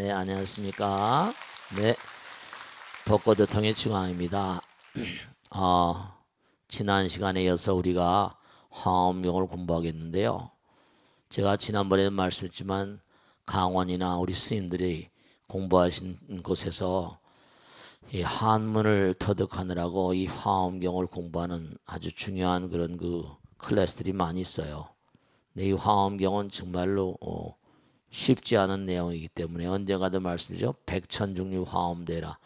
네, 안녕하십니까. 네, 벚꽃의 통의 증왕입니다. 지난 시간에 이어서 우리가 화엄경을 공부하겠는데요. 제가 지난번에 말씀했지만 강원이나 우리 스님들이 공부하신 곳에서 이 한문을 터득하느라고 이 화엄경을 공부하는 아주 중요한 그런 그 클래스들이 많이 있어요. 근데 이 화엄경은 정말로 쉽지 않은 내용이기 때문에 언젠가도 말씀드리죠. 백천중류 화엄대라.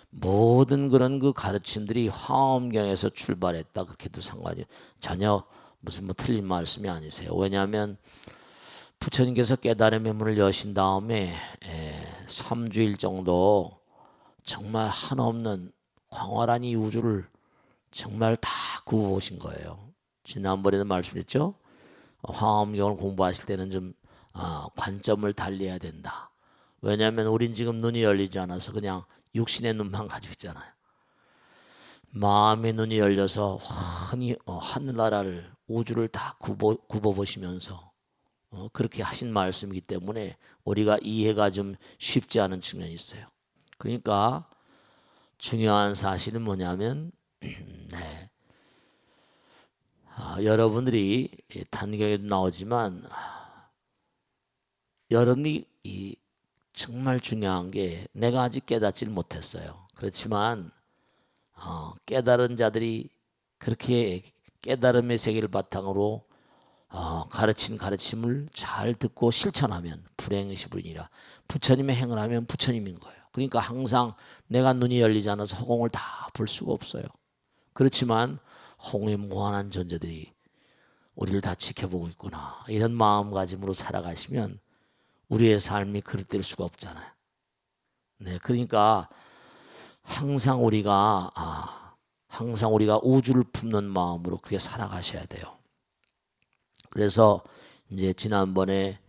모든 그런 그 가르침들이 화엄경에서 출발했다. 그렇게도 상관이 전혀 무슨 뭐 틀린 말씀이 아니세요. 왜냐하면 부처님께서 깨달음의 문을 여신 다음에 3주일 정도 정말 한없는 광활한 이 우주를 정말 다 구워보신 거예요. 지난번에도 말씀드렸죠. 화엄경을 공부하실 때는 좀 관점을 달리해야 된다. 왜냐하면 우린 지금 눈이 열리지 않아서 그냥 육신의 눈만 가지고 있잖아요. 마음의 눈이 열려서 환히 하늘나라를 우주를 다 굽어보시면서 그렇게 하신 말씀이기 때문에 우리가 이해가 좀 쉽지 않은 측면이 있어요. 그러니까 중요한 사실은 뭐냐면 네. 여러분들이 단경에도 나오지만 여러분이 정말 중요한 게 내가 아직 깨닫질 못했어요. 그렇지만 깨달은 자들이 그렇게 깨달음의 세계를 바탕으로 가르친 가르침을 잘 듣고 실천하면 불행시불이니라. 부처님의 행을 하면 부처님인 거예요. 그러니까 항상 내가 눈이 열리지 않아서 허공을 다 볼 수가 없어요. 그렇지만 허공에 무한한 존재들이 우리를 다 지켜보고 있구나. 이런 마음가짐으로 살아가시면 우리의 삶이 그릇될 수가 없잖아요. 네, 그러니까 항상 우리가 우주를 품는 마음으로 그렇게 살아가셔야 돼요. 그래서 이제 지난번에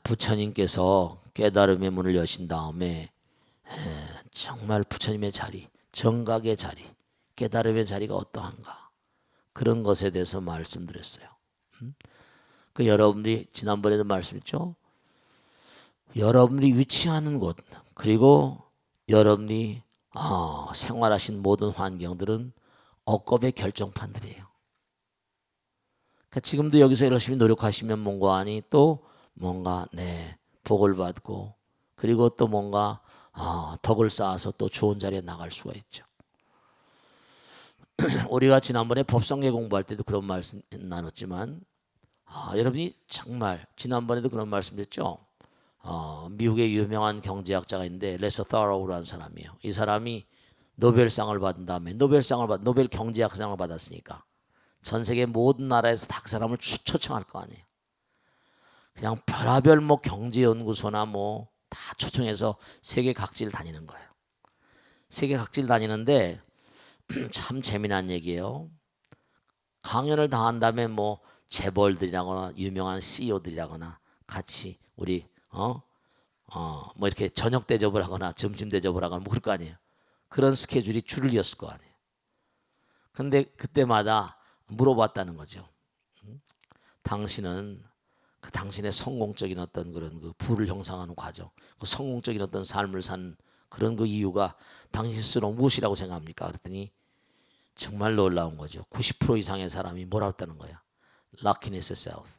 부처님께서 깨달음의 문을 여신 다음에 정말 부처님의 자리, 정각의 자리, 깨달음의 자리가 어떠한가 그런 것에 대해서 말씀드렸어요. 그 여러분들이 지난번에도 말씀했죠. 여러분들이 위치하는 곳 그리고 여러분이 생활하신 모든 환경들은 억겁의 결정판들이에요. 그러니까 지금도 여기서 열심히 노력하시면 뭔가하니 또 뭔가 복을 받고 그리고 또 뭔가 덕을 쌓아서 또 좋은 자리에 나갈 수가 있죠. 우리가 지난번에 법성계 공부할 때도 그런 말씀 나눴지만 여러분이 정말 지난번에도 그런 말씀드렸죠. 미국의 유명한 경제학자가 있는데 레서 타로우라는 사람이에요. 이 사람이 노벨상을 받은 다음에 노벨 경제학상을 받았으니까 전 세계 모든 나라에서 다 그 사람을 초청할 거 아니에요. 그냥 별하별 뭐 경제연구소나 뭐 다 초청해서 세계 각지를 다니는 거예요. 세계 각지를 다니는데 참 재미난 얘기예요. 강연을 다 한 다음에 뭐 재벌들이라거나 유명한 CEO들이라거나 같이 우리 뭐 이렇게 저녁 대접을 하거나 점심 대접을 하거나 뭐 그럴 거 아니에요. 그런 스케줄이 줄을 이었을 거 아니에요. 근데 그때마다 물어봤다는 거죠. 당신은 그 당신의 성공적인 어떤 그런 그 부를 형성하는 과정, 그 성공적인 어떤 삶을 산 그런 그 이유가 당신 스스로 무엇이라고 생각합니까? 그랬더니 정말 놀라운 거죠. 90% 이상의 사람이 뭐라고 했다는 거야. Luckiness itself.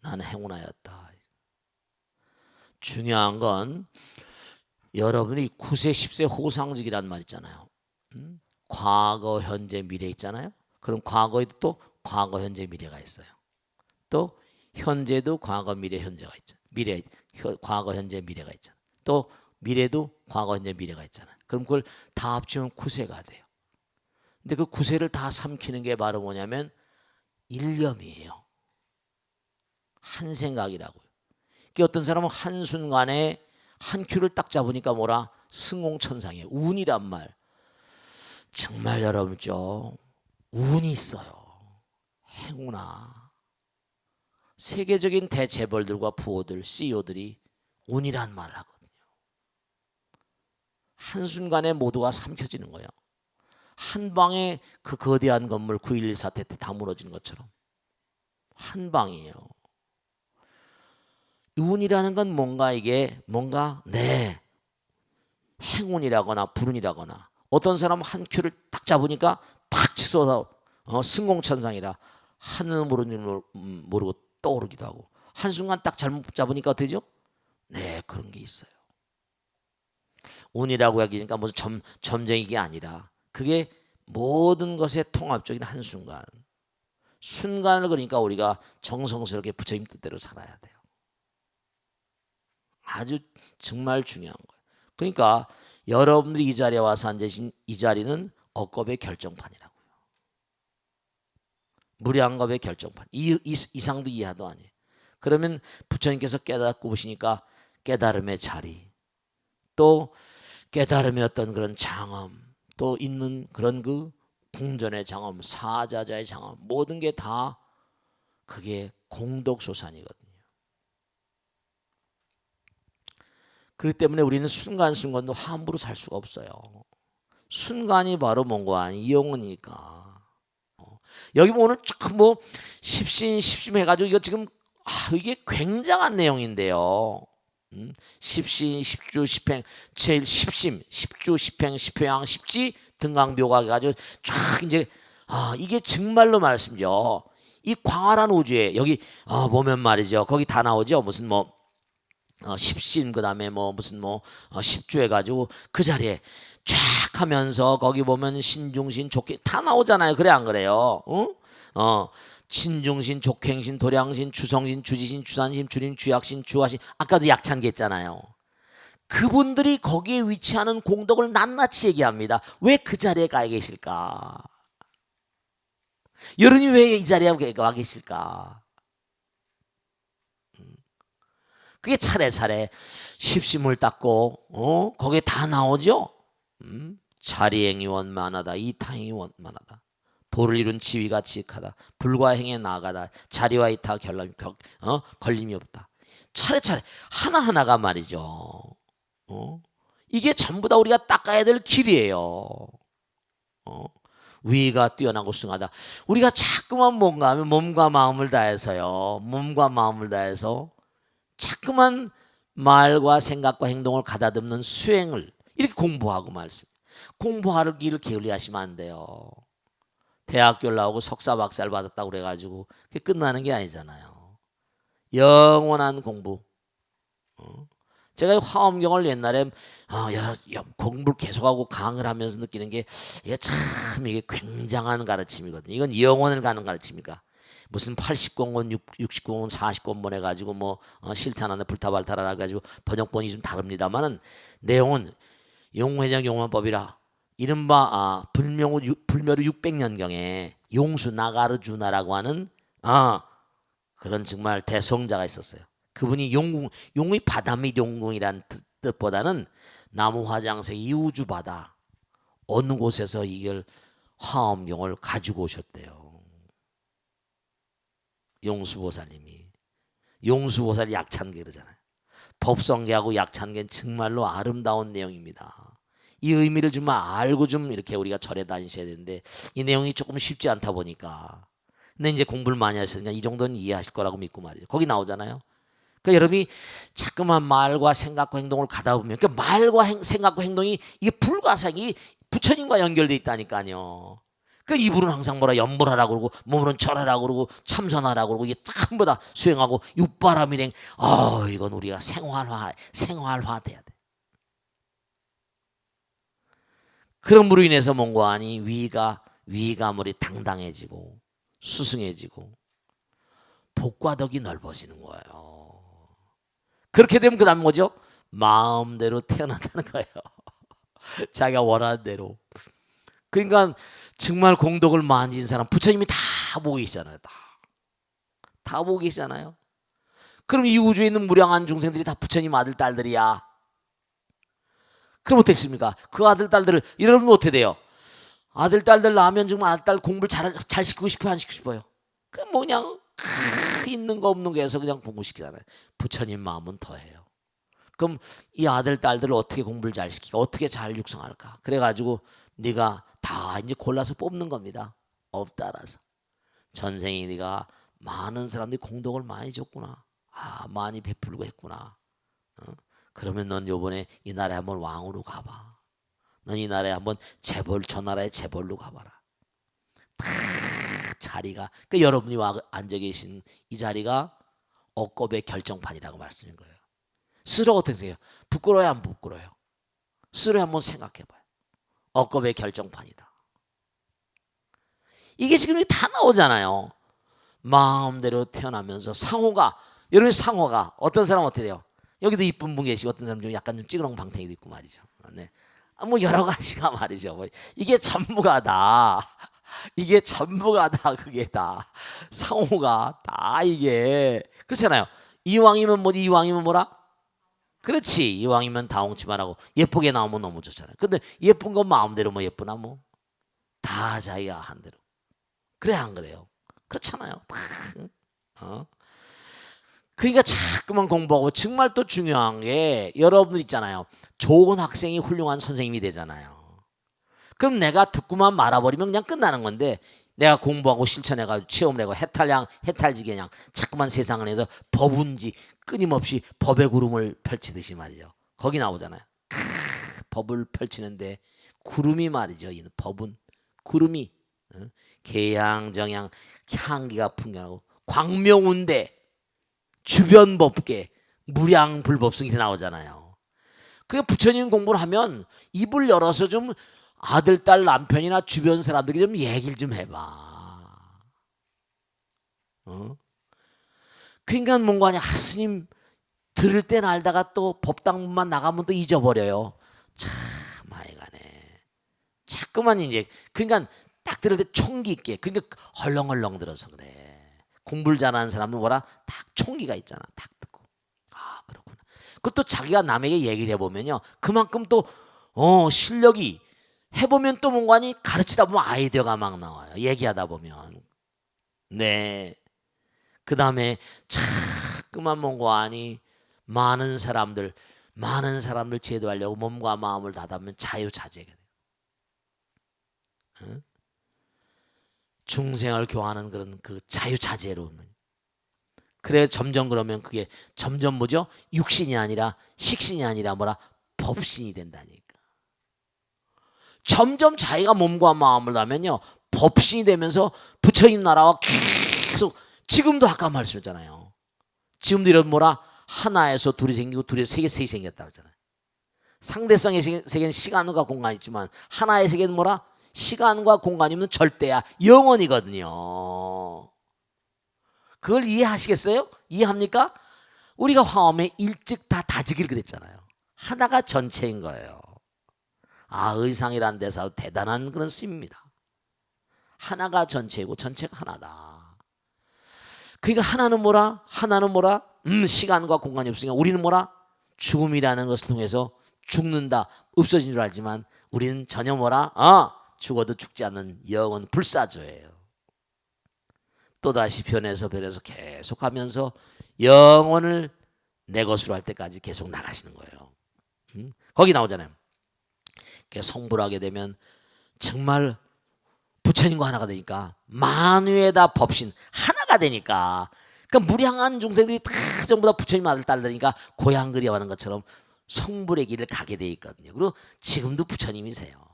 나는 행운하였다. 중요한 건 여러분이 9세, 10세 호상직이라는 말 있잖아요. 과거, 현재, 미래 있잖아요. 그럼 과거에도 또 과거, 현재, 미래가 있어요. 또 현재도 과거, 미래, 현재가 있잖아요. 과거, 현재, 미래가 있잖아요. 또 미래도 과거, 현재, 미래가 있잖아요. 그럼 그걸 다 합치면 9세가 돼요. 근데 그 9세를 다 삼키는 게 바로 뭐냐면 일념이에요. 한 생각이라고요. 그러니까 어떤 사람은 한순간에 한 큐를 딱 잡으니까 뭐라 승공천상이에요. 운이란 말. 정말 여러분죠. 운이 있어요. 행운아. 세계적인 대재벌들과 부호들, CEO들이 운이란 말을 하거든요. 한순간에 모두가 삼켜지는 거예요. 한 방에 그 거대한 건물 9.11 사태 때 다 무너지는 것처럼 한 방이에요. 운이라는 건 뭔가 이게 뭔가 행운이라거나 불운이라거나 어떤 사람 한 큐를 딱 잡으니까 탁 치솟아 승공천상이라 하늘 모르는 줄 모르고 떠오르기도 하고 한순간 딱 잘못 잡으니까 어때죠? 네, 그런 게 있어요. 운이라고 하기니까 무슨 점쟁이가 아니라 그게 모든 것의 통합적인 한순간 순간을 그러니까 우리가 정성스럽게 부처님 뜻대로 살아야 돼요. 아주 정말 중요한 거예요. 그러니까 여러분들이 이 자리에 와서 앉으신 이 자리는 억겁의 결정판이라고요. 무량겁의 결정판. 이상도 이하도 아니에요. 그러면 부처님께서 깨닫고 보시니까 깨달음의 자리, 또 깨달음의 어떤 그런 장엄, 또 있는 그런 그 궁전의 장엄, 사자자의 장엄, 모든 게 다 그게 공덕소산이거든요. 그렇기 때문에 우리는 순간순간도 함부로 살 수가 없어요. 순간이 바로 뭔가 이용이니까. 여기 오늘 뭐 십신 해가지고 이거 지금 이게 굉장한 내용인데요. 십신, 십주, 십행, 제일 십심, 십주, 십행, 십회양, 십지 등강묘가 가지고 쫙 이제 이게 정말로 말씀이죠. 이 광활한 우주에 여기 보면 말이죠. 거기 다 나오죠. 무슨 뭐 십신 그다음에 뭐 무슨 뭐 십주 해가지고 그 자리에 쫙 하면서 거기 보면 신중신 족행 다 나오잖아요. 그래 안 그래요? 응? 신중신, 족행신, 도량신, 추성신, 주지신, 추산신, 주림, 주약신, 주화신 아까도 약찬게 했잖아요. 그분들이 거기에 위치하는 공덕을 낱낱이 얘기합니다. 왜 그 자리에 가 계실까? 여러분이 왜 이 자리에 와 계실까? 그게 차례차례 십심을 닦고 거기에 다 나오죠. 자리행이 원만하다, 이타행이 원만하다. 도를 이룬 지위가 지익하다. 불과행에 나아가다. 자리와 이타 걸림이 없다. 차례차례 하나하나가 말이죠. 이게 전부 다 우리가 닦아야 될 길이에요. 위가 뛰어나고 승하다. 우리가 자꾸만 뭔가 하면 몸과 마음을 다해서요. 몸과 마음을 다해서 자꾸만 말과 생각과 행동을 가다듬는 수행을 이렇게 공부하고 말씀. 공부하기를 게을리하시면 안 돼요. 대학교를 나오고 석사 박사를 받았다고 그래가지고 그게 끝나는 게 아니잖아요. 영원한 공부. 제가 화엄경을 옛날에 공부를 계속하고 강의를 하면서 느끼는 게 이게 참 이게 굉장한 가르침이거든요. 이건 영원을 가는 가르침이니까. 무슨 80권건, 60권건, 40권번 해가지고 뭐 실탄하는 불타발타라 해가지고 번역본이 좀 다릅니다만은 내용은 용회장 용화법이라 이른바 불멸후 600년경에 용수 나가르주나라고 하는 그런 정말 대성자가 있었어요. 그분이 용의 바다 및 용궁이라는 뜻보다는 나무 화장색 이 우주 바다 어느 곳에서 이걸 화엄경을 가지고 오셨대요. 용수보살님이. 용수보살 약찬계 그러잖아요. 법성계하고 약찬계는 정말로 아름다운 내용입니다. 이 의미를 좀 알고 좀 이렇게 우리가 절에 다니셔야 되는데 이 내용이 조금 쉽지 않다 보니까 근데 이제 공부를 많이 하셨으니까 이 정도는 이해하실 거라고 믿고 말이죠. 거기 나오잖아요. 그러니까 여러분이 자꾸만 말과 생각과 행동을 가다 보면 그러니까 말과 생각과 행동이 이게 불가사기 부처님과 연결돼 있다니까요. 그 입으로는 항상 뭐라 염불하라고 그러고 몸으로는 절하라고 그러고 참선하라고 그러고 이게 전부 다 수행하고 육바람일행 이건 우리가 생활화돼야 돼. 그럼으로 인해서 뭔가 하니 위가물이 당당해지고 수승해지고 복과 덕이 넓어지는 거예요. 그렇게 되면 그 다음 뭐죠? 마음대로 태어난다는 거예요. 자기가 원하는 대로. 그러니까 정말 공덕을 많이 진 사람 부처님이 다 보고 계시잖아요. 다 보고 계시잖아요. 그럼 이 우주에 있는 무량한 중생들이 다 부처님 아들 딸들이야. 그럼 어땠습니까? 그 아들 딸들을 이러면 어떻게 돼요? 아들 딸들 낳으면 정말 아들 딸 공부를 잘 시키고 싶어요? 안 시키고 싶어요? 그 그냥 있는 거 없는 거 해서 그냥 공부시키잖아요. 부처님 마음은 더해요. 그럼 이 아들 딸들을 어떻게 공부를 잘 시키고 어떻게 잘 육성할까? 그래가지고 네가 다 이제 골라서 뽑는 겁니다. 업 따라서. 전생에 네가 많은 사람들이 공덕을 많이 줬구나. 아, 많이 베풀고 했구나. 어? 그러면 넌 요번에 이 나라에 한번 왕으로 가봐. 넌 이 나라에 한번 재벌, 저 나라의 재벌로 가봐라. 자리가, 그러니까 여러분이 와 앉아 계신 이 자리가 억겁의 결정판이라고 말씀인 거예요. 스스로 어떻게 생각해요? 부끄러워요, 안 부끄러워요? 스스로 한번 생각해봐요. 억겁의 결정판이다. 이게 지금 다 나오잖아요. 마음대로 태어나면서 상호가, 여러분 상호가 어떤 사람 어떻게 돼요? 여기도 이쁜 분 계시고 어떤 사람 좀 약간 좀 찌그렁방탱이도 있고 말이죠. 네. 뭐 여러 가지가 말이죠. 뭐 이게 전부가 다 이게 전부가 다 그게 다 상호가 다 이게 그렇잖아요. 이왕이면 뭐 이왕이면 뭐라? 그렇지. 이왕이면 다홍치만 하고 예쁘게 나오면 너무 좋잖아요. 근데 예쁜 건 마음대로 뭐 예쁘나 뭐 다 자기가 한 대로. 그래 안 그래요? 그렇잖아요. 그러니까 자꾸만 공부하고 정말 또 중요한 게 여러분들 있잖아요. 좋은 학생이 훌륭한 선생님이 되잖아요. 그럼 내가 듣고만 말아버리면 그냥 끝나는 건데 내가 공부하고 실천해가지고 체험을 하고 해탈지게 그냥 자꾸만 세상을 해서 법운지 끊임없이 법의 구름을 펼치듯이 말이죠. 거기 나오잖아요. 법을 펼치는데 구름이 말이죠. 이 법은 구름이 계양정양 향기가 풍겨나고 광명운대 주변법계 무량불법승이 나오잖아요. 그게 부처님 공부를 하면 입을 열어서 좀 아들, 딸, 남편이나 주변 사람들에게 좀 얘기를 좀 해봐. 그러니까 뭔가 아니야. 스님 들을 땐 알다가 또 법당문만 나가면 또 잊어버려요. 참 많이 가네. 자꾸만 이제 그러니까 딱 들을 때 총기 있게 그러니까 헐렁헐렁 들어서 그래. 공부를 잘하는 사람은 뭐라 딱 총기가 있잖아. 딱 듣고 아 그렇구나. 그것도 자기가 남에게 얘기를 해보면요. 그만큼 또 실력이 해보면 또 뭔가니 가르치다 보면 아이디어가 막 나와요. 얘기하다 보면 네. 그 다음에 자꾸만 뭔가 아니 많은 사람들 제도하려고 몸과 마음을 다하면 자유자재가 돼요. 응? 중생을 교화하는 그런 그 자유자재로. 그래 점점 그러면 그게 점점 뭐죠? 육신이 아니라 식신이 아니라 뭐라 법신이 된다니까. 점점 자기가 몸과 마음을 하면요 법신이 되면서 부처님 나라와 계속 지금도 아까 말씀했잖아요. 지금도 이런 뭐라 하나에서 둘이 생기고 둘에서 세계 셋이 생겼다고 했잖아요. 상대성의 세계는 시간과 공간이 있지만 하나의 세계는 뭐라 시간과 공간이면 절대야 영원이거든요. 그걸 이해하시겠어요? 이해합니까? 우리가 화엄에 일찍 다 다지기를 그랬잖아요. 하나가 전체인 거예요. 아 의상이란 데서 대단한 그런 쓰입니다. 하나가 전체이고 전체가 하나다. 그러니까 하나는 뭐라? 시간과 공간이 없으니까 우리는 뭐라? 죽음이라는 것을 통해서 죽는다 없어진 줄 알지만 우리는 전혀 뭐라? 죽어도 죽지 않는 영원 불사조예요. 또다시 변해서 계속하면서 영혼을 내 것으로 할 때까지 계속 나가시는 거예요. 거기 나오잖아요. 성불하게 되면 정말 부처님과 하나가 되니까 만유에다 법신 하나가 되니까 그러니까 무량한 중생들이 다 전부 다 부처님 아들 딸들이니까 고향 그리워하는 것처럼 성불의 길을 가게 돼 있거든요. 그리고 지금도 부처님이세요.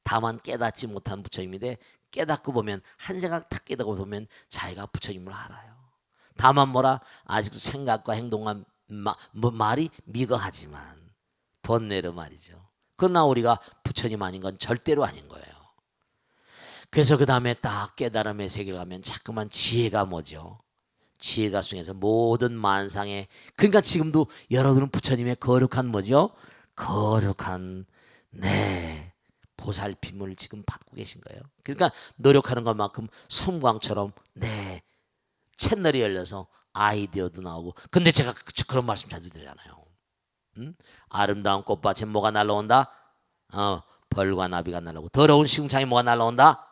다만 깨닫지 못한 부처님인데 깨닫고 보면 한 생각 딱 깨닫고 보면 자기가 부처님을 알아요. 다만 뭐라 아직도 생각과 행동과 말이 미거하지만 번뇌로 말이죠. 그러나 우리가 부처님 아닌 건 절대로 아닌 거예요. 그래서 그 다음에 딱 깨달음의 세계를 가면 자꾸만 지혜가 뭐죠? 지혜가 중에서 모든 만상에 그러니까 지금도 여러분은 부처님의 거룩한 뭐죠? 거룩한 보살핌을 지금 받고 계신 거예요. 그러니까 노력하는 것만큼 섬광처럼 채널이 열려서 아이디어도 나오고 근데 제가 그런 말씀 자주 드리잖아요. 아름다운 꽃밭에 뭐가 날라온다? 벌과 나비가 날라오고 더러운 시궁창에 뭐가 날라온다?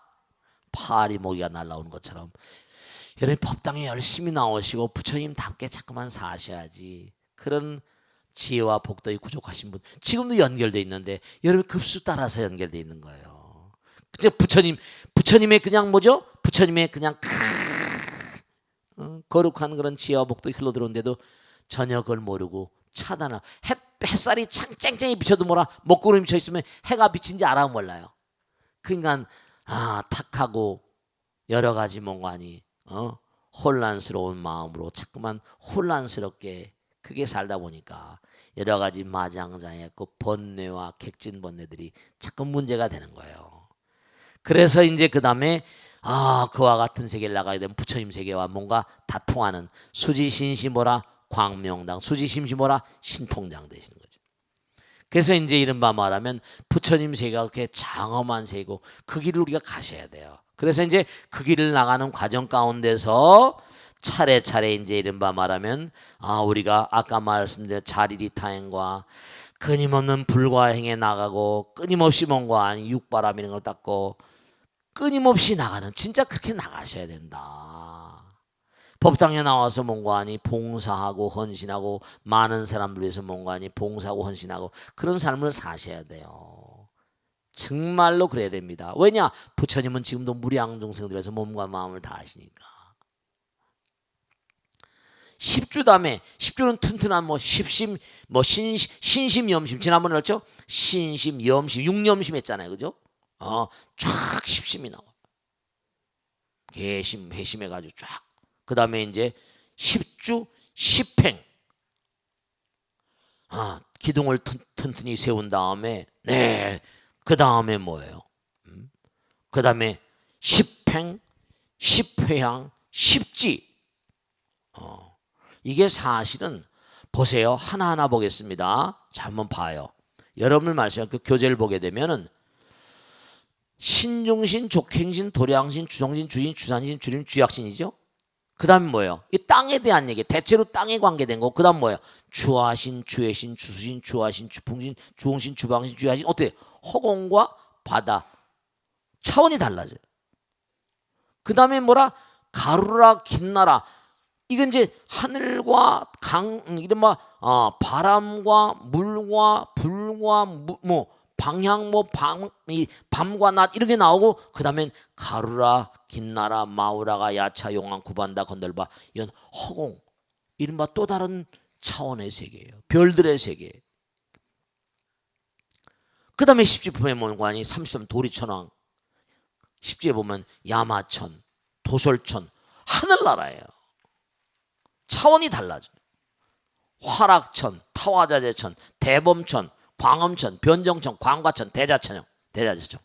파리 모기가 날라오는 것처럼 여러분 법당에 열심히 나오시고 부처님답게 자꾸만 사셔야지. 그런 지혜와 복덕이 부족하신 분 지금도 연결돼 있는데 여러분 급수 따라서 연결돼 있는 거예요. 부처님의 그냥 뭐죠? 부처님의 그냥 거룩한 그런 지혜와 복도 흘러 들어오는데도 전혀 그걸 모르고 차단을 햇살이 쨍쨍이 비쳐도 뭐라 먹구름이 쳐 있으면 해가 비친지 알아 몰라요. 그러니까 탁하고 여러 가지 뭔가니 혼란스러운 마음으로 자꾸만 혼란스럽게 그게 살다 보니까 여러 가지 마장자의 그 번뇌와 객진 번뇌들이 자꾸 문제가 되는 거예요. 그래서 이제 그 다음에 그와 같은 세계를 나가게 되면 부처님 세계와 뭔가 다 통하는 수지신시모라 광명당, 수지심시모라 신통장 되시는 거죠. 그래서 이제 이른바 말하면 부처님 세계가 그렇게 장엄한 세계고 그 길을 우리가 가셔야 돼요. 그래서 이제 그 길을 나가는 과정 가운데서 차례차례 이제 이른바 말하면 우리가 아까 말씀드린 자리리타행과 끊임없는 불과행에 나가고 끊임없이 뭔가 육바람 이런 걸 닦고 끊임없이 나가는 진짜 그렇게 나가셔야 된다. 법당에 나와서 뭔가 하니 봉사하고 헌신하고 많은 사람들 위해서 뭔가 하니 봉사하고 헌신하고 그런 삶을 사셔야 돼요. 정말로 그래야 됩니다. 왜냐? 부처님은 지금도 무량중생들에서 몸과 마음을 다 하시니까. 10주 다음에 10주는 튼튼한 십심 신심 염심 지난번에 그랬죠? 신심 염심 육념심 했잖아요. 그죠? 쫙 10심이 나와. 개심 회심 해가지고 쫙. 그 다음에 이제 10주 10행. 기둥을 튼튼히 세운 다음에 그 다음에 뭐예요? 그 다음에 10행 10회향 10지. 이게 사실은 보세요. 하나하나 보겠습니다. 자, 한번 봐요. 여러분을 말씀하신 그 교재를 보게 되면은 신중신, 족행신, 도량신, 주성신, 주신, 주산신, 주림, 주약신이죠. 그 다음에 뭐예요? 이 땅에 대한 얘기, 대체로 땅에 관계된 거. 그 다음 뭐예요? 주하신, 주해신, 주수신, 주하신, 주풍신, 주홍신, 주방신, 주야신. 어때요? 허공과 바다 차원이 달라져요. 그 다음에 뭐라? 가루라 긴나라. 이건 이제 하늘과 이런 바람과 물과 불과 방향 밤과 낮 이렇게 나오고 그 다음엔 가루라 긴나라 마우라가 야차 용왕 구반다 건들바 이건 허공 이른바 또 다른 차원의 세계예요. 별들의 세계. 그 다음에 십지품의 뭔가니 33 도리천왕 10지에 보면 야마천 도솔천 하늘나라예요. 차원이 달라져요. 화락천, 타화자재천, 대범천, 광엄천, 변정천, 광과천, 대자천형, 대자재천.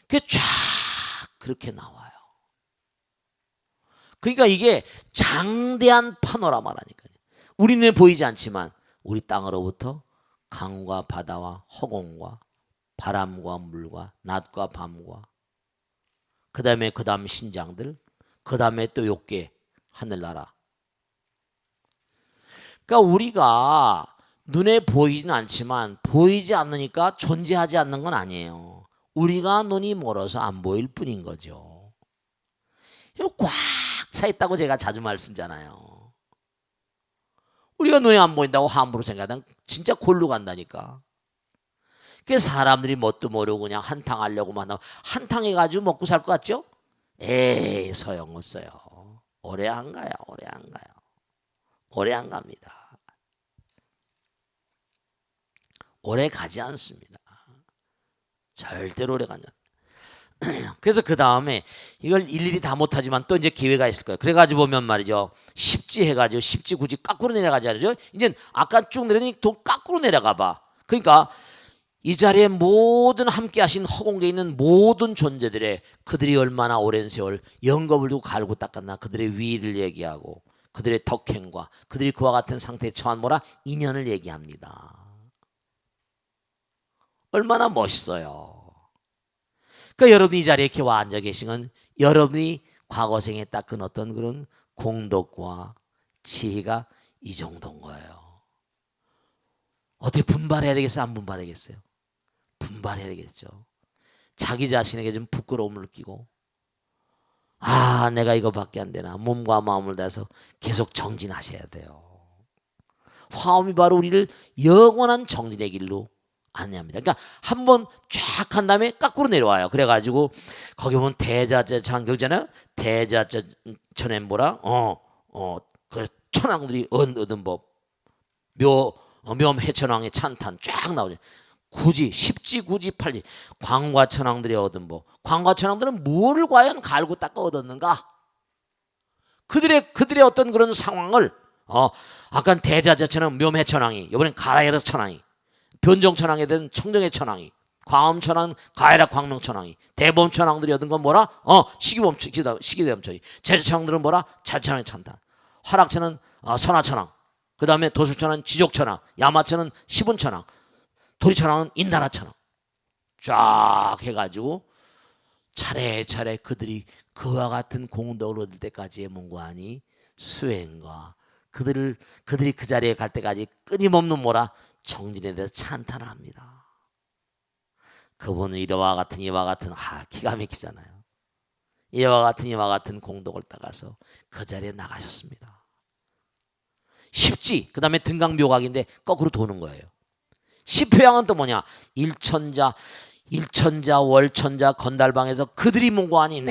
그게 쫙 그렇게 나와요. 그러니까 이게 장대한 파노라마라니까요. 우리 눈에 보이지 않지만 우리 땅으로부터 강과 바다와 허공과 바람과 물과 낮과 밤과 그 다음 신장들 그 다음에 또 욕계 하늘나라. 그러니까 우리가 눈에 보이진 않지만 보이지 않으니까 존재하지 않는 건 아니에요. 우리가 눈이 멀어서 안 보일 뿐인 거죠. 꽉 차 있다고 제가 자주 말씀드리잖아요. 우리가 눈에 안 보인다고 함부로 생각하면 진짜 골로 간다니까. 그래서 사람들이 뭣도 모르고 그냥 한탕 하려고만 하면 한탕 해가지고 먹고 살 것 같죠? 에이 소용없어요. 오래 안 가요. 오래 안 갑니다. 오래 가지 않습니다. 절대로 오래 가지 않습니다. 그래서 그 다음에 이걸 일일이 다 못하지만 또 이제 기회가 있을 거예요. 그래가지고 보면 말이죠. 10지 해가지고 10지 굳이 거꾸로 내려가지 않죠. 이제 아까 쭉 내려니 또 거꾸로 내려가 봐. 그러니까 이 자리에 모든 함께 하신 허공계에 있는 모든 존재들의 그들이 얼마나 오랜 세월 영겁을 두고 갈고 닦았나 그들의 위를 얘기하고 그들의 덕행과 그들이 그와 같은 상태에 처한 뭐라 인연을 얘기합니다. 얼마나 멋있어요. 그러니까 여러분이 이 자리에 이렇게 와 앉아 계신 건 여러분이 과거생에 닦은 어떤 그런 공덕과 지혜가 이 정도인 거예요. 어떻게 분발해야 되겠어요? 안 분발하겠어요? 분발해야 되겠죠. 자기 자신에게 좀 부끄러움을 느끼고 내가 이거밖에 안 되나 몸과 마음을 다해서 계속 정진하셔야 돼요. 화엄이 바로 우리를 영원한 정진의 길로 안내합니다. 그러니까 한번 쫙 한 다음에 거꾸로 내려와요. 그래가지고 거기 보면 대자재 장경잖아요. 대자재천에 뭐라 그 천왕들이 얻은 법 묘해천왕의 찬탄 쫙 나오죠. 굳이 십지 굳이 팔지 광과천왕들이 얻은 법. 광과천왕들은 뭐를 과연 갈고 닦아 얻었는가? 그들의 어떤 그런 상황을 아까 대자재천왕 묘해천왕이 이번엔 가라에르 천왕이 변종천왕에 된 청정의 천왕이 광음천왕 가해라 광명천왕이 대범천왕들이 얻은 건 뭐라? 시기대범천이 제주천왕들은 뭐라? 자천왕의 찬탄 화락천은 선화천왕 그 다음에 도술천왕은 지족천왕 야마천은 시분천왕 도리천왕은 인다라천왕 쫙 해가지고 차례차례 그들이 그와 같은 공덕을 얻을 때까지의 문관이 수행과 그들이 그 자리에 갈 때까지 끊임없는 뭐라? 정진에 대해서 찬탄을 합니다. 그분은 이와 같은 기가 막히잖아요. 이와 같은 공덕을 따가서 그 자리에 나가셨습니다. 십지 그 다음에 등강묘각인데 거꾸로 도는 거예요. 십효양은 또 뭐냐? 일천자 월천자 건달방에서 그들이 문고하니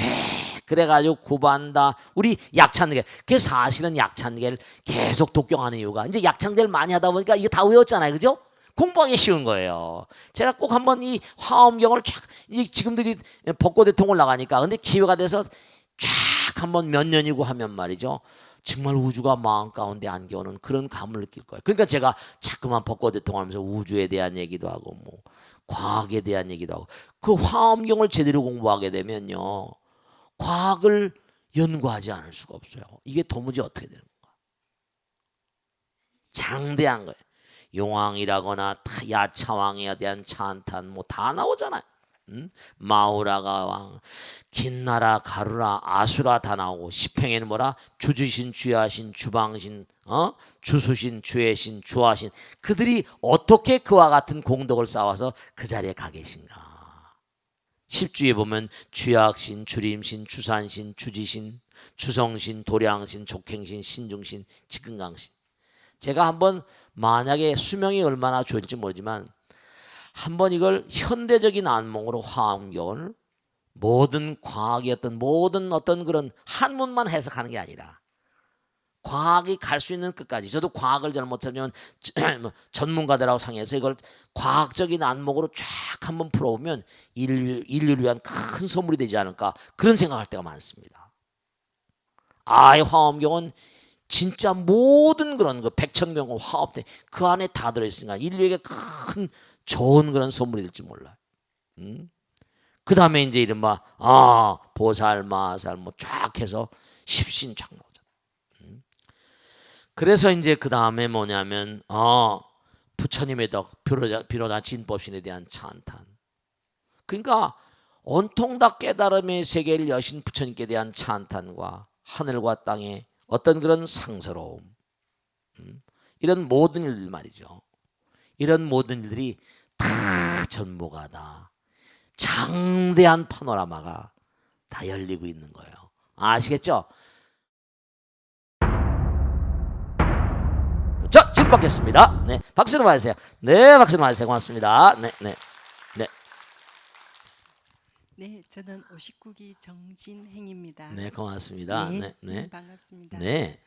그래가지고 구반다 우리 약찬계 그게 사실은 약찬계를 계속 독경하는 이유가 이제 약찬계를 많이 하다 보니까 이게 다 외웠잖아요. 그죠? 공부하기 쉬운 거예요. 제가 꼭 한번 이 화엄경을 쫙 이제 지금도 벚꽃대통을 나가니까 근데 기회가 돼서 쫙 한번 몇 년이고 하면 말이죠. 정말 우주가 마음 가운데 안겨오는 그런 감을 느낄 거예요. 그러니까 제가 자꾸만 벚꽃대통하면서 우주에 대한 얘기도 하고 뭐 과학에 대한 얘기도 하고 그 화엄경을 제대로 공부하게 되면요. 과학을 연구하지 않을 수가 없어요. 이게 도무지 어떻게 되는 건가? 장대한 거예요. 용왕이라거나 야차왕에 대한 찬탄 뭐 다 나오잖아요. 마우라가 왕, 긴나라, 가루라, 아수라 다 나오고 십행에는 뭐라? 주주신, 주야신, 주방신, 주수신, 주애신, 주하신 그들이 어떻게 그와 같은 공덕을 쌓아서 그 자리에 가 계신가? 십주에 보면 주약신, 주림신, 주산신, 주지신, 주성신, 도량신, 족행신, 신중신, 직근강신. 제가 한번 만약에 수명이 얼마나 좋을지 모르지만 한번 이걸 현대적인 안목으로 화엄경을 모든 과학이었던 모든 어떤 그런 한문만 해석하는 게 아니라 과학이 갈 수 있는 끝까지 저도 과학을 잘못하면 전문가들하고 상의해서 이걸 과학적인 안목으로 쫙 한번 풀어보면 인류를 위한 큰 선물이 되지 않을까 그런 생각할 때가 많습니다. 이 화엄경은 진짜 모든 그런 그 백천병 화엄 때 그 안에 다 들어있으니까 인류에게 큰 좋은 그런 선물이 될지 몰라요. 그 다음에 이제 이른바 보살 마살 뭐 쫙 해서 십신 쫙 나오잖아요. 그래서 이제 그 다음에 뭐냐면 부처님의 덕 비로자 진법신에 대한 찬탄. 그러니까 온통 다 깨달음의 세계를 여신 부처님께 대한 찬탄과 하늘과 땅의 어떤 그런 상서로움 이런 모든 일들 말이죠. 이런 모든 일들이 다 전부가 다 장대한 파노라마가 다 열리고 있는 거예요. 아시겠죠? 자, 지금 받겠습니다. 네, 박수로 맞으세요. 네, 박수로 맞으세요. 고맙습니다. 네, 네, 네. 네, 저는 59기 정진행입니다. 네, 고맙습니다. 네, 네, 반갑습니다. 네.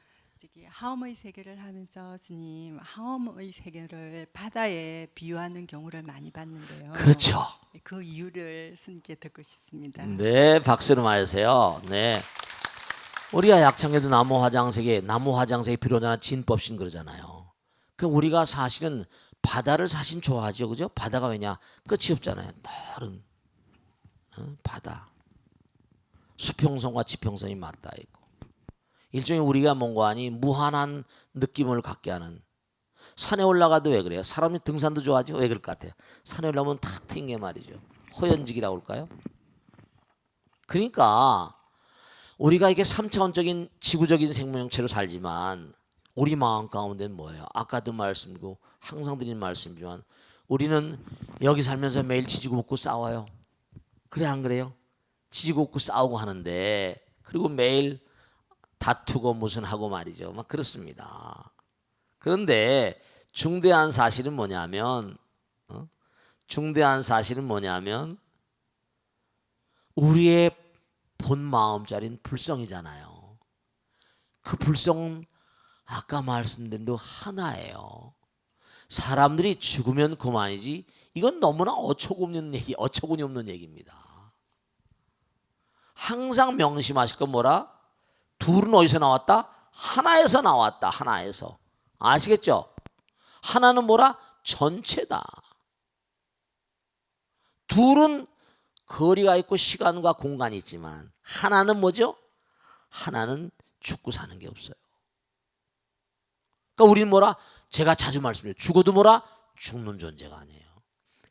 하엄의 세계를 하면서 스님, 하엄의 세계를 바다에 비유하는 경우를 많이 봤는데요. 그렇죠. 그 이유를 스님께 듣고 싶습니다. 네, 박수로 맞으세요. 네. 우리가 약창에도 나무 화장색에 필요하잖아 진법신 그러잖아요. 그 우리가 사실은 바다를 사실 좋아하죠, 그죠? 바다가 왜냐 끝이 없잖아요. 넓은 바다, 수평선과 지평선이 맞닿아 있고 일종의 우리가 뭔가 아니 무한한 느낌을 갖게 하는. 산에 올라가도 왜 그래요? 사람이 등산도 좋아하죠. 왜 그럴 것 같아요? 산에 올라오면 탁 트인 게 말이죠. 호연직이라고 할까요? 그러니까 우리가 이게 3차원적인 지구적인 생명체로 살지만 우리 마음 가운데는 뭐예요? 아까도 말씀드리고 항상 드리는 말씀이지만 우리는 여기 살면서 매일 지지고 볶고 싸워요. 그래 안 그래요? 지지고 볶고 싸우고 하는데 그리고 매일 다투고 무슨 하고 말이죠. 막 그렇습니다. 그런데 중대한 사실은 뭐냐면 중대한 사실은 뭐냐면 우리의 본 마음자리는 불성이잖아요. 그 불성은 아까 말씀드린 대로 하나예요. 사람들이 죽으면 그만이지 이건 너무나 어처구니 없는 얘기입니다. 항상 명심하실 건 뭐라? 둘은 어디서 나왔다? 하나에서 나왔다. 하나에서. 아시겠죠? 하나는 뭐라? 전체다. 둘은 거리가 있고 시간과 공간이 있지만 하나는 뭐죠? 하나는 죽고 사는 게 없어요. 그러니까 우리는 뭐라? 제가 자주 말씀드려요. 죽어도 뭐라? 죽는 존재가 아니에요.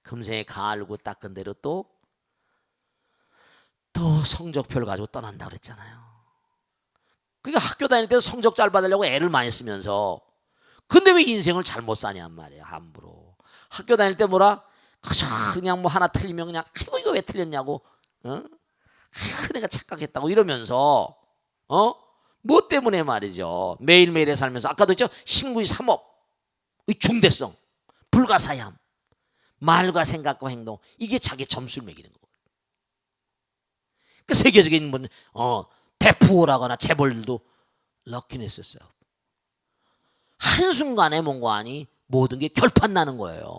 금생에 갈고 닦은 대로 또 성적표를 가지고 떠난다 그랬잖아요. 그러니까 학교 다닐 때 성적 잘 받으려고 애를 많이 쓰면서 근데 왜 인생을 잘못 사냔 말이야. 함부로. 학교 다닐 때 뭐라? 그냥 뭐 하나 틀리면 그냥 아이고 이거 왜 틀렸냐고 아이고 내가 착각했다고 이러면서 뭐 때문에 말이죠. 매일매일에 살면서 아까도 했죠. 신구의 삼업의 중대성, 불가사의함, 말과 생각과 행동 이게 자기 점수를 매기는 거예요. 그 세계적인 대푸호라거나 재벌들도 럭키네스였어요. 한순간에 뭔가 하니 모든 게 결판 나는 거예요.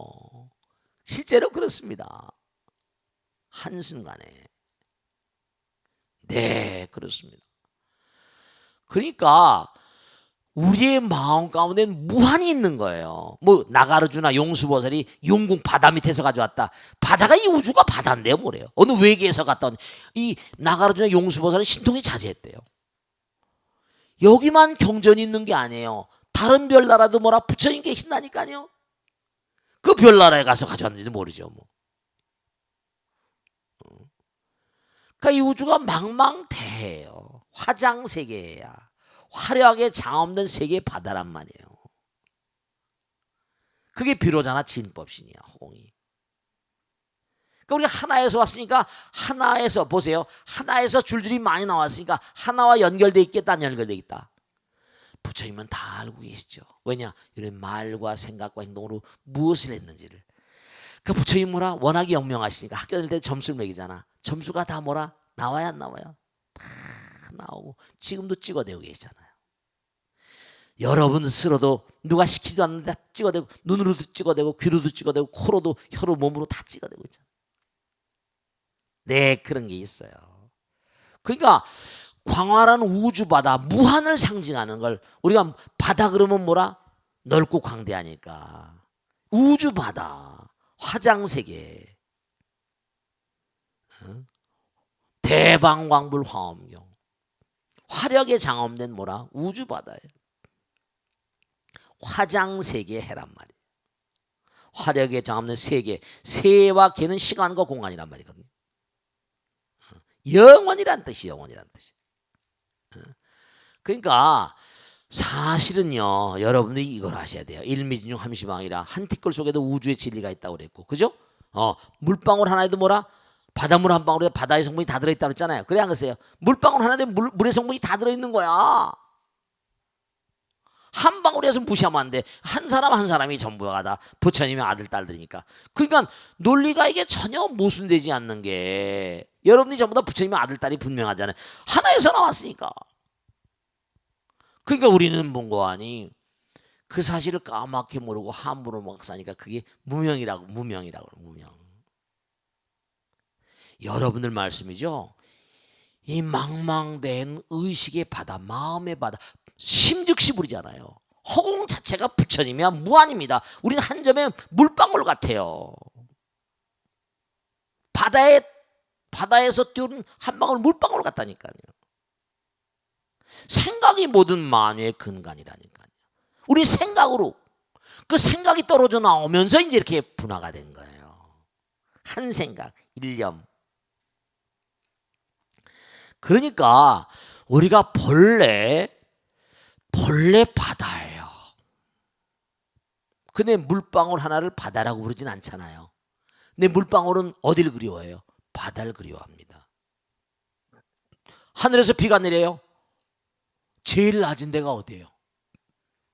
실제로 그렇습니다. 한순간에. 네, 그렇습니다. 그러니까 우리의 마음 가운데는 무한히 있는 거예요. 뭐 나가르주나 용수보살이 용궁 바다 밑에서 가져왔다. 바다가 이 우주가 바다인데요, 뭐래요? 어느 외계에서 갔다 온 이 나가르주나 용수보살은 신통이 자제했대요. 여기만 경전이 있는 게 아니에요. 다른 별나라도 뭐라 부처님 계신다니까요. 그 별나라에 가서 가져왔는지도 모르죠. 뭐. 그러니까 이 우주가 망망대해요. 화장세계야. 화려하게 장엄된 세계의 바다란 말이에요. 그게 비로자나 진법신이야. 허공이. 그러니까 우리가 하나에서 왔으니까 하나에서 보세요. 하나에서 줄줄이 많이 나왔으니까 하나와 연결돼 있겠다 안 연결돼 있다. 부처님은 다 알고 계시죠. 왜냐? 이런 말과 생각과 행동으로 무엇을 했는지를. 그 부처님 뭐라? 워낙에 영명하시니까 학교 다닐 때 점수를 매기잖아. 점수가 다 뭐라? 나와야 안 나와요? 다 나오고 지금도 찍어대고 계시잖아요. 여러분 스스로도 누가 시키지도 않는데 다 찍어대고 눈으로도 찍어대고 귀로도 찍어대고 코로도 혀로 몸으로 다 찍어대고 있잖아요. 네, 그런 게 있어요. 그러니까 광활한 우주바다 무한을 상징하는 걸 우리가 바다 그러면 뭐라? 넓고 광대하니까 우주바다 화장세계 대방광불 화엄경 화력에 장엄된 뭐라? 우주바다예요. 화장세계 해란 말이에요. 화력에 장엄된 세계 세와 개는 시간과 공간이란 말이거든요. 영원이란 뜻이 영원이란 뜻이. 그러니까 사실은요 여러분들이 이걸 아셔야 돼요. 일미진용 함시방이라 한 티끌 속에도 우주의 진리가 있다고 그랬고 그죠? 물방울 하나에도 뭐라? 바닷물 한 방울에 바다의 성분이 다 들어있다고 그랬잖아요. 그래 안 그랬어요? 물방울 하나에 물의 성분이 다 들어있는 거야. 한 방울에서 무시하면 안 돼. 한 사람 한 사람이 전부가 다 부처님의 아들 딸들이니까. 그러니까 논리가 이게 전혀 모순되지 않는 게 여러분이 전부 다 부처님의 아들 딸이 분명하잖아요. 하나에서 나왔으니까. 그러니까 우리는 뭔가 하니 그 사실을 까맣게 모르고 함부로 막 사니까 그게 무명이라고 무명. 여러분들 말씀이죠. 이 망망대한 의식의 바다, 마음의 바다, 심즉시불이잖아요. 허공 자체가 부처님이야 무한입니다. 우리는 한 점의 물방울 같아요. 바다에서 띄우는 한 방울 물방울 같다니까요. 생각이 모든 만유의 근간이라니까요. 우리 생각으로 그 생각이 떨어져 나오면서 이제 이렇게 분화가 된 거예요. 한 생각, 일념. 그러니까 우리가 본래 바다예요. 근데 물방울 하나를 바다라고 부르진 않잖아요. 근데 물방울은 어디를 그리워해요? 바다를 그리워합니다. 하늘에서 비가 내려요. 제일 낮은 데가 어디예요?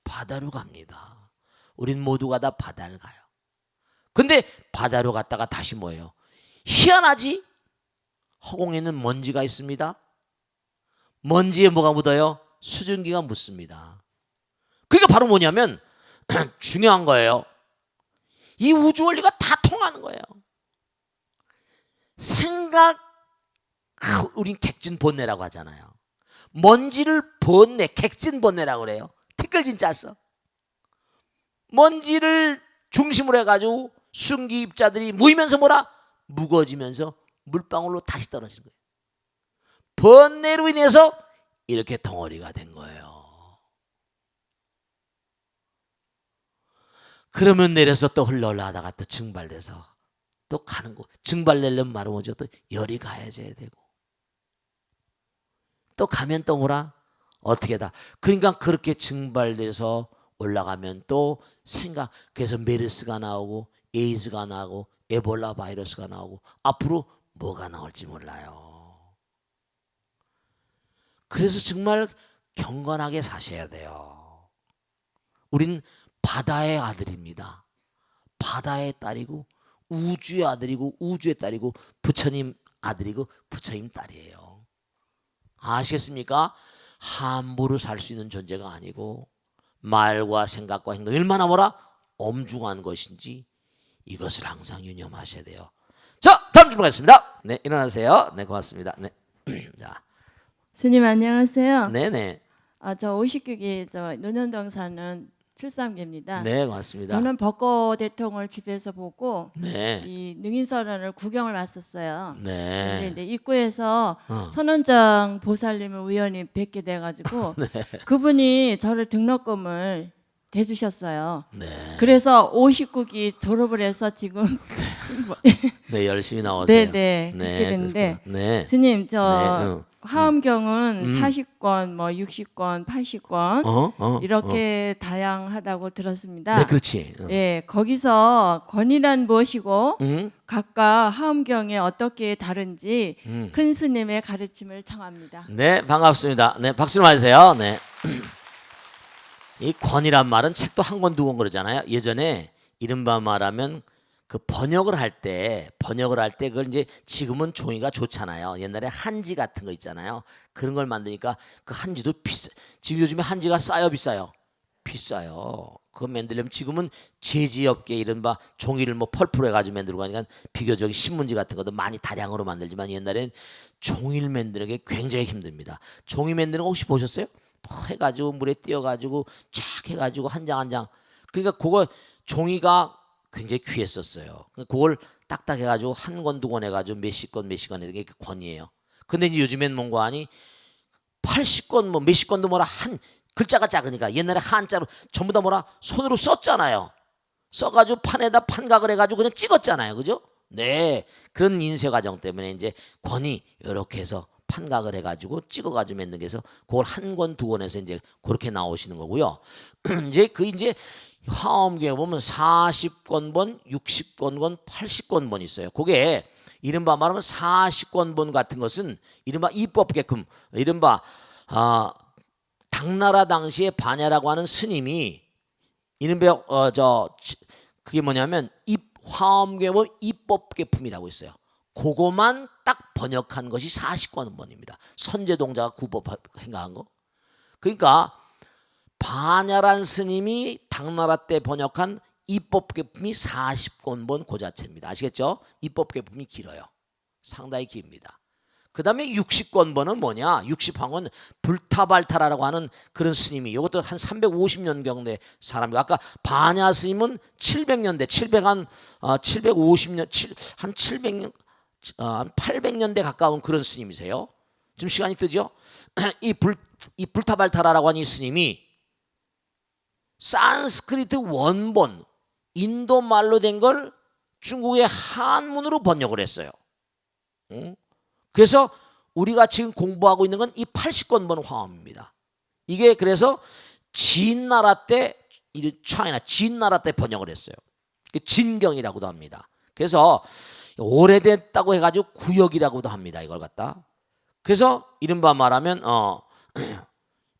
바다로 갑니다. 우린 모두가 다 바다를 가요. 근데 바다로 갔다가 다시 뭐예요? 희한하지? 허공에는 먼지가 있습니다. 먼지에 뭐가 묻어요? 수증기가 묻습니다. 그게 바로 뭐냐면 중요한 거예요. 이 우주 원리가 다 통하는 거예요. 생각, 우린 객진 번뇌라고 하잖아요. 먼지를 번뇌, 객진 번뇌라고 그래요. 티끌진 짰어. 먼지를 중심으로 해가지고 수증기 입자들이 모이면서 뭐라? 무거워지면서 물방울로 다시 떨어지는 거예요. 번뇌로 인해서 이렇게 덩어리가 된 거예요. 그러면 내려서 또 흘러 올라가다가 또 증발돼서 또 가는 거. 증발되려면 말은 뭐죠? 또 열이 가해져야 되고. 또 가면 또 뭐라? 어떻게다. 그러니까 그렇게 증발돼서 올라가면 또 생각. 그래서 메르스가 나오고 에이즈가 나오고 에볼라 바이러스가 나오고 앞으로 뭐가 나올지 몰라요. 그래서 정말 경건하게 사셔야 돼요. 우린 바다의 아들입니다. 바다의 딸이고 우주의 아들이고 우주의 딸이고 부처님 아들이고 부처님 딸이에요. 아시겠습니까? 함부로 살 수 있는 존재가 아니고 말과 생각과 행동이 얼마나 뭐라? 엄중한 것인지 이것을 항상 유념하셔야 돼요. 자, 다음 질문 가겠습니다. 네, 일어나세요. 네, 고맙습니다. 네. 자, 스님 안녕하세요. 네네. 저 59기 논현동 사는 73개입니다. 네, 고맙습니다. 저는 벚꽃 대통을 집에서 보고 네. 이 능인선언을 구경을 왔었어요. 근데 네. 이제 입구에서 어. 선원장 보살님을 우연히 뵙게 돼가지고 네. 그분이 저를 등록금을 대주셨어요. 네. 그래서 59기 졸업을 해서 지금 네, 열심히 나오세요. 네네 그렇게 됐는데 그렇구나. 네. 스님 네, 응. 화엄경은 40권, 뭐 60권, 80권 이렇게 다양하다고 들었습니다. 네, 그렇지. 예, 거기서 권이란 무엇이고 응? 각각 화엄경에 어떻게 다른지 응. 큰 스님의 가르침을 청합니다. 네, 반갑습니다. 네, 박수를 맞으세요. 네. 이 권이란 말은 책도 한 권, 두 권 그러잖아요. 예전에 이른바 말하면 그 번역을 할 때 그걸 이제 지금은 종이가 좋잖아요. 옛날에 한지 같은 거 있잖아요. 그런 걸 만드니까 그 한지도 비싸. 지금 요즘에 한지가 싸요, 비싸요? 비싸요. 그거 만들려면 지금은 제지업계 이른바 종이를 뭐 펄프로 해가지고 만들고 하니까 비교적 신문지 같은 것도 많이 다량으로 만들지만 옛날엔 종이를 만드는 게 굉장히 힘듭니다. 종이 만드는 거 혹시 보셨어요? 해가지고 물에 띄어가지고 쫙 해가지고 한 장 한 장. 그러니까 그거 종이가 굉장히 귀했었어요. 그걸 딱딱해가지고 한 권, 두 권 해가지고 몇십 권 이게 권이에요. 근데 이제 요즘엔 뭔가 하니 80권 뭐 몇십 권도 뭐라 한 글자가 작으니까 옛날에 한자로 전부 다 뭐라 손으로 썼잖아요. 써가지고 판에다 판각을 해가지고 그냥 찍었잖아요. 그죠? 네. 그런 인쇄 과정 때문에 이제 권이 이렇게 해서 판각을 해가지고 찍어가지고 만든 게 해서 그걸 한 권, 두 권에서 이제 그렇게 나오시는 거고요. 이제 화엄경에 보면 40권본, 60권본, 80권본 있어요. 그게 이른바 말하면 40권본 같은 것은 이른바 입법계금, 이른바 당나라 당시에 반야라고 하는 스님이 이른바 그게 뭐냐면 화엄경에 보면 입법계품이라고 있어요. 그거만 딱 번역한 것이 40권본입니다. 선제동자가 구법 행가한 거. 그러니까 반야란 스님이 당나라 때 번역한 입법계품이 40권본 그 자체입니다. 아시겠죠? 입법계품이 길어요. 상당히 깁니다. 그 다음에 60권본은 뭐냐? 60항은 불타발타라고 하는 그런 스님이 이것도 한 350년경대 사람이고 아까 반야 스님은 700년대 750년 한 700년 한 800년대 가까운 그런 스님이세요. 지금 시간이 뜨죠? 이 불타발타라고 하는 이 스님이 산스크리트 원본 인도 말로 된 걸 중국의 한문으로 번역을 했어요. 그래서 우리가 지금 공부하고 있는 건 이 80권본 화엄입니다. 이게 그래서 진나라 때 차이나 진나라 때 번역을 했어요. 진경이라고도 합니다. 그래서 오래됐다고 해가지고 구역이라고도 합니다. 이걸 갖다. 그래서 이른바 말하면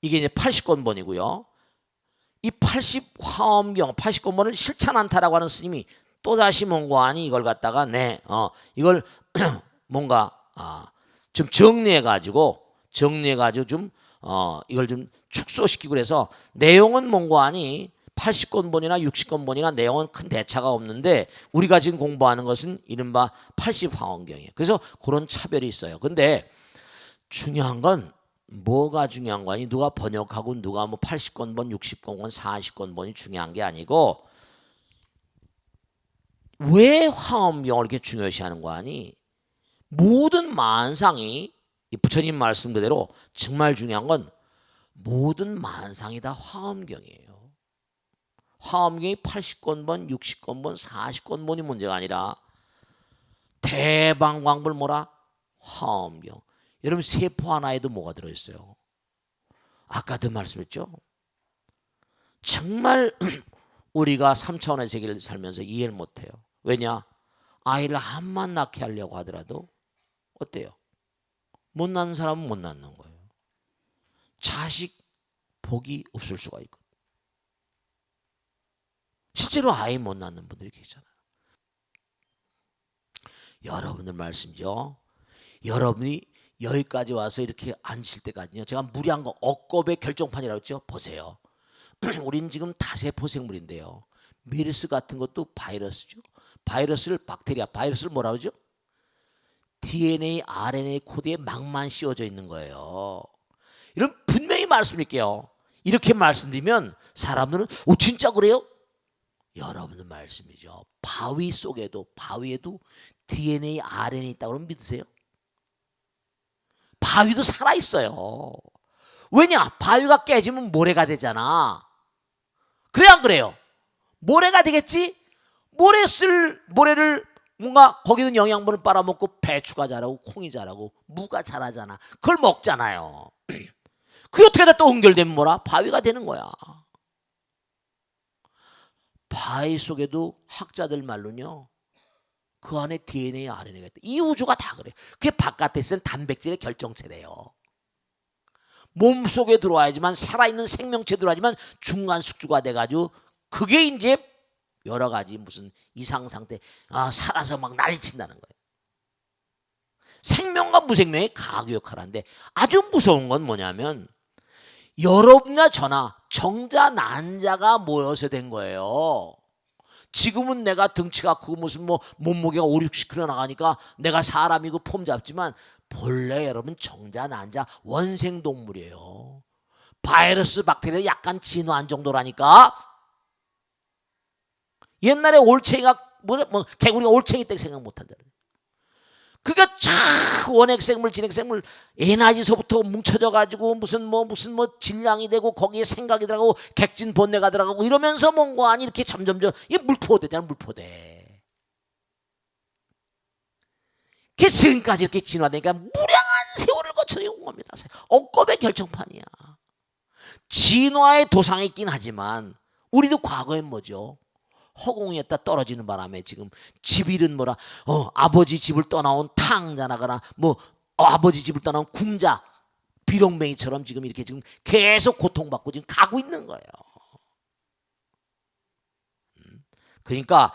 이게 이제 80권본이고요. 이 80화엄경 80권본을 실찬한타라고 하는 스님이 또다시 몽고하니 이걸 갖다가 이걸 뭔가 좀 정리해가지고 좀 이걸 좀 축소시키고 그래서 내용은 몽고하니 80권본이나 60권본이나 내용은 큰 대차가 없는데 우리가 지금 공부하는 것은 이른바 80화엄경이에요. 그래서 그런 차별이 있어요. 근데 중요한 건 뭐가 중요한 거 아니? 누가 번역하고 누가 뭐 80권본, 60권본, 40권본이 중요한 게 아니고 왜 화엄경을 이렇게 중요시하는 거 아니? 모든 만상이 이 부처님 말씀 그대로 정말 중요한 건 모든 만상이 다 화엄경이에요. 화엄경이 80권본, 60권본, 40권본이 문제가 아니라 대방광불 뭐라? 화엄경. 여러분 세포 하나에도 뭐가 들어있어요? 아까도 말씀했죠. 정말 우리가 3차원의 세계를 살면서 이해를 못해요. 왜냐? 아이를 한만 낳게 하려고 하더라도 어때요? 못 낳는 사람은 못 낳는 거예요. 자식 복이 없을 수가 있고 실제로 아이 못 낳는 분들이 계시잖아요. 여러분들 말씀이죠. 여러분이 여기까지 와서 이렇게 앉으실 때까지요. 제가 무리한 거 억겁의 결정판이라고 했죠. 보세요. 우린 지금 다세포 생물인데요. 메르스 같은 것도 바이러스죠. 바이러스를 뭐라고 하죠? DNA, RNA 코드에 막만 씌워져 있는 거예요. 이런 분명히 말씀드릴게요. 이렇게 말씀드리면 사람들은 진짜 그래요? 여러분들 말씀이죠. 바위에도 DNA, RNA 있다고 그러면 믿으세요? 바위도 살아있어요. 왜냐? 바위가 깨지면 모래가 되잖아. 그래 안 그래요? 모래가 되겠지? 모래를 뭔가 거기는 영양분을 빨아먹고 배추가 자라고 콩이 자라고 무가 자라잖아. 그걸 먹잖아요. 그게 어떻게 또 연결되면 뭐라? 바위가 되는 거야. 바위 속에도 학자들 말로는요. 그 안에 DNA, RNA가 있다. 이 우주가 다 그래. 그게 바깥에 있는 단백질의 결정체래요. 몸속에 들어와야지만 살아있는 생명체 들어와야지만 중간 숙주가 돼가지고 그게 이제 여러 가지 무슨 이상 상태 살아서 막 난리친다는 거예요. 생명과 무생명의 과학 역할을 하는데 아주 무서운 건 뭐냐면 여러분이나 저나 정자 난자가 모여서 된 거예요. 지금은 내가 덩치가 크고 무슨 뭐 몸무게가 5, 60kg 나가니까 내가 사람이고 폼 잡지만 본래 여러분 정자 난자 원생동물이에요. 바이러스 박테리아 약간 진화한 정도라니까. 옛날에 올챙이가 개구리가 올챙이 때 생각 못한다. 그러니까 원핵생물 진핵생물 에너지서부터 뭉쳐져 가지고 무슨 질량이 되고 거기에 생각이 들어가고 객진 본내가 들어가고 이러면서 뭔가 아니 이렇게 점점점 이게 물포대잖아. 물포대. 그 지금까지 이렇게 진화되니까 무량한 세월을 거쳐서 온 겁니다. 억겁의 결정판이야. 진화의 도상이 있긴 하지만 우리도 과거엔 뭐죠? 허공에다 떨어지는 바람에 지금 집 잃은 뭐라 아버지 집을 떠나온 탕자나거나 아버지 집을 떠나온 궁자 비룡맹이처럼 지금 이렇게 지금 계속 고통받고 지금 가고 있는 거예요. 그러니까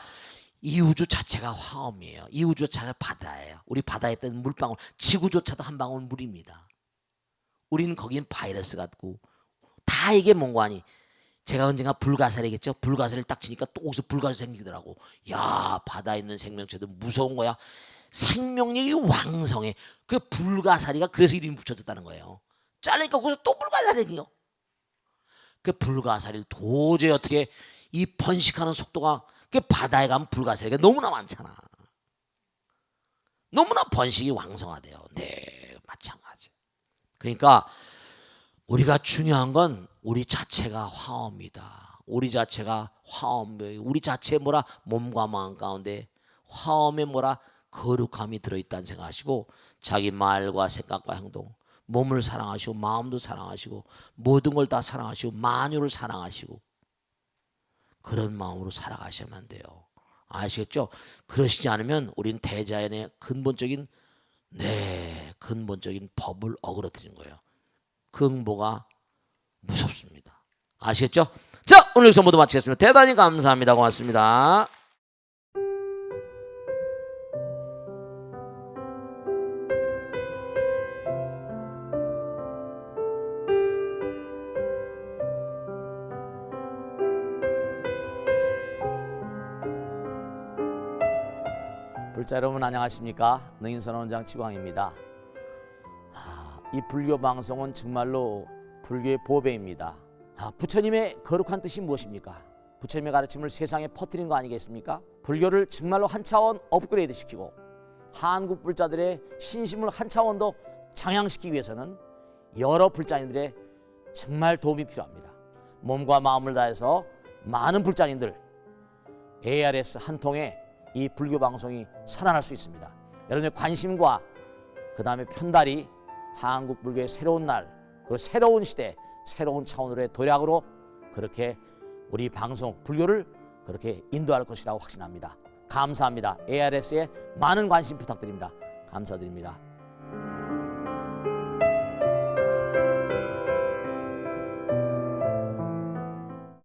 이 우주 자체가 화엄이에요. 이 우주 자체가 바다예요. 우리 바다에 있던 물방울 지구조차도 한 방울 물입니다. 우리는 거긴 바이러스 같고 다 이게 뭔가 아니 제가 언젠가 불가사리겠죠. 불가사리를 딱 치니까 또 거기서 불가사리 생기더라고. 야 바다에 있는 생명체도 무서운 거야. 생명력이 왕성해. 그 불가사리가 그래서 이름이 붙여졌다는 거예요. 자르니까 거기서 또 불가사리 생겨. 그 불가사리를 도저히 어떻게 이 번식하는 속도가 그 바다에 가면 불가사리가 너무나 많잖아. 너무나 번식이 왕성하대요. 네 마찬가지. 그러니까 우리가 중요한 건 우리 자체가 화엄이다. 우리 자체가 화엄이에요. 우리 자체에 뭐라 몸과 마음 가운데 화엄에 뭐라 거룩함이 들어있다는 생각하시고 자기 말과 생각과 행동 몸을 사랑하시고 마음도 사랑하시고 모든 걸 다 사랑하시고 만유를 사랑하시고 그런 마음으로 살아가셔야만 돼요. 아시겠죠? 그러시지 않으면 우린 대자연의 근본적인 법을 어그러뜨리는 거예요. 긍보가 무섭습니다. 아시겠죠? 자 오늘 여기서 모두 마치겠습니다. 대단히 감사합니다. 고맙습니다. 불자 여러분 안녕하십니까? 능인선원장 치광입니다. 이 불교 방송은 정말로 불교의 보배입니다. 부처님의 거룩한 뜻이 무엇입니까? 부처님의 가르침을 세상에 퍼뜨린 거 아니겠습니까? 불교를 정말로 한 차원 업그레이드 시키고 한국 불자들의 신심을 한 차원 더 장양시키기 위해서는 여러 불자님들의 정말 도움이 필요합니다. 몸과 마음을 다해서 많은 불자님들 ARS 한 통에 이 불교 방송이 살아날 수 있습니다. 여러분의 관심과 그 다음에 편달이 한국 불교의 새로운 날, 그리고 새로운 시대, 새로운 차원으로의 도약으로 그렇게 우리 방송 불교를 그렇게 인도할 것이라고 확신합니다. 감사합니다. ARS에 많은 관심 부탁드립니다. 감사드립니다.